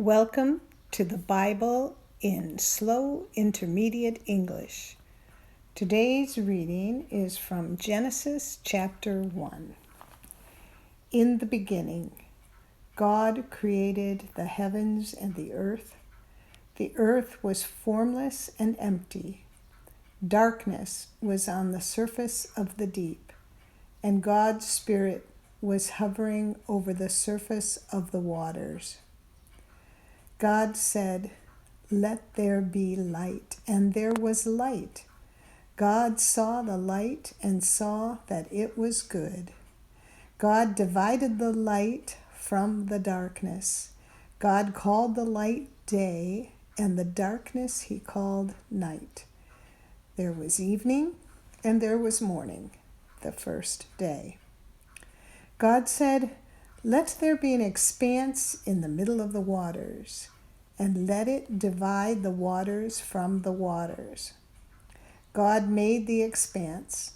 Welcome to the Bible in Slow Intermediate English. Today's reading is from Genesis chapter 1. In the beginning, God created the heavens and the earth. The earth was formless and empty. Darkness was on the surface of the deep, and God's Spirit was hovering over the surface of the waters. God said, "Let there be light," and there was light. God saw the light and saw that it was good. God divided the light from the darkness. God called the light day, and the darkness he called night. There was evening, and there was morning, the first day. God said, "Let there be an expanse in the middle of the waters, and let it divide the waters from the waters." God made the expanse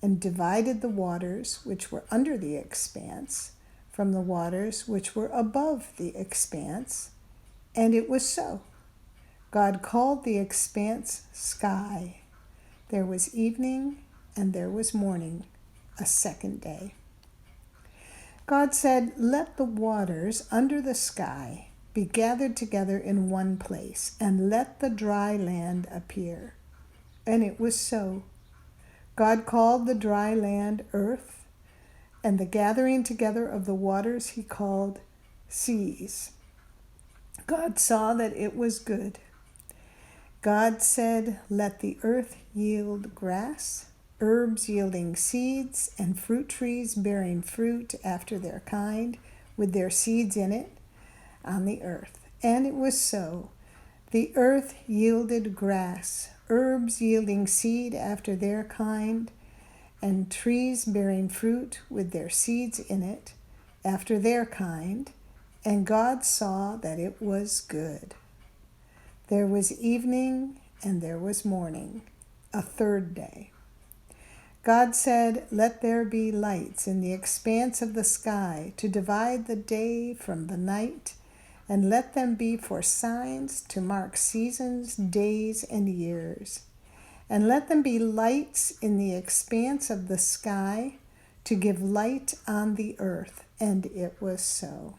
and divided the waters which were under the expanse from the waters which were above the expanse, and it was so. God called the expanse sky. There was evening and there was morning, a second day. God said, "Let the waters under the sky be gathered together in one place, and let the dry land appear." And it was so. God called the dry land earth, and the gathering together of the waters he called seas. God saw that it was good. God said, "Let the earth yield grass, herbs yielding seeds, and fruit trees bearing fruit after their kind, with their seeds in it, on the earth." And it was so. The earth yielded grass, herbs yielding seed after their kind, and trees bearing fruit with their seeds in it, after their kind. And God saw that it was good. There was evening and there was morning, a third day. God said, "Let there be lights in the expanse of the sky to divide the day from the night, and let them be for signs to mark seasons, days, and years. And let them be lights in the expanse of the sky to give light on the earth." And it was so.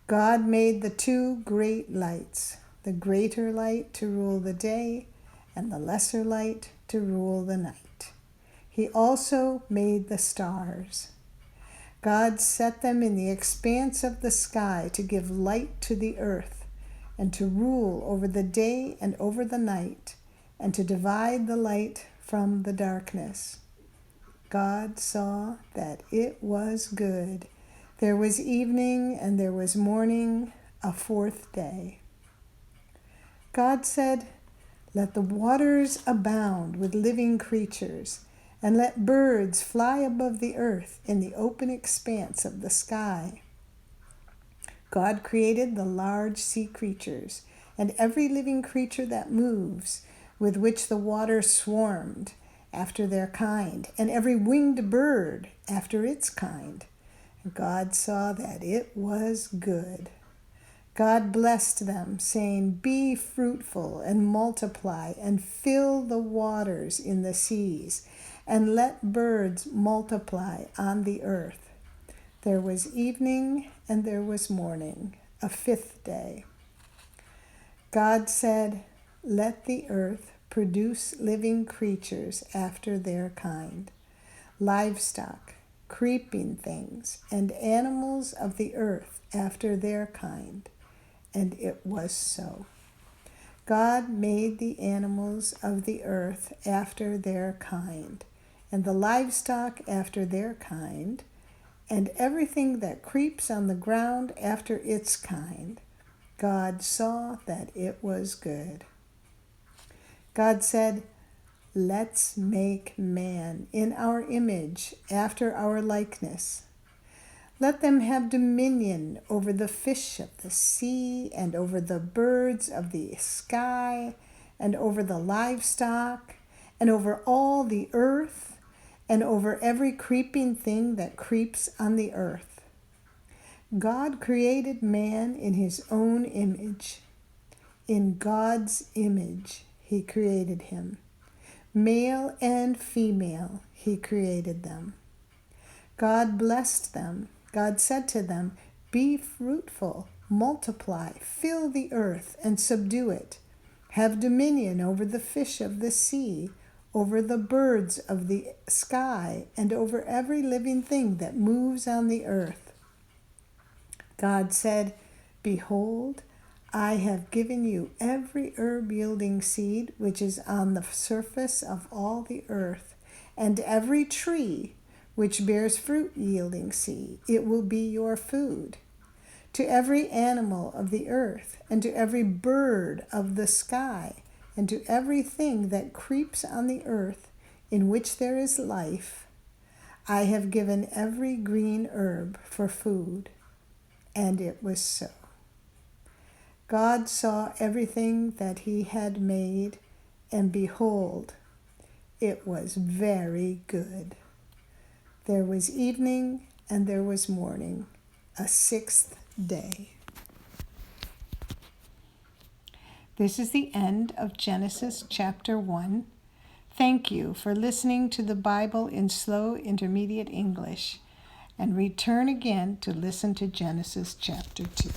God made the two great lights, the greater light to rule the day, and the lesser light to rule the night. He also made the stars. God set them in the expanse of the sky to give light to the earth, and to rule over the day and over the night, and to divide the light from the darkness. God saw that it was good. There was evening and there was morning, a fourth day. God said, "Let the waters abound with living creatures, and let birds fly above the earth in the open expanse of the sky." God created the large sea creatures and every living creature that moves, with which the water swarmed, after their kind, and every winged bird after its kind. And God saw that it was good. God blessed them, saying, "Be fruitful and multiply, and fill the waters in the seas, and let birds multiply on the earth." There was evening and there was morning, a fifth day. God said, "Let the earth produce living creatures after their kind, livestock, creeping things, and animals of the earth after their kind." And it was so. God made the animals of the earth after their kind, and the livestock after their kind, and everything that creeps on the ground after its kind. God saw that it was good. God said, "Let's make man in our image, after our likeness. Let them have dominion over the fish of the sea, and over the birds of the sky, and over the livestock, and over all the earth, and over every creeping thing that creeps on the earth." God created man in his own image. In God's image, he created him. Male and female, he created them. God blessed them. God said to them, "Be fruitful, multiply, fill the earth, and subdue it. Have dominion over the fish of the sea, over the birds of the sky, and over every living thing that moves on the earth." God said, "Behold, I have given you every herb-yielding seed which is on the surface of all the earth, and every tree which bears fruit-yielding seed. It will be your food. To every animal of the earth, and to every bird of the sky, and to everything that creeps on the earth, in which there is life, I have given every green herb for food." And it was so. God saw everything that he had made, and behold, it was very good. There was evening and there was morning, a sixth day. This is the end of Genesis chapter 1. Thank you for listening to the Bible in Slow Intermediate English, and return again to listen to Genesis chapter 2.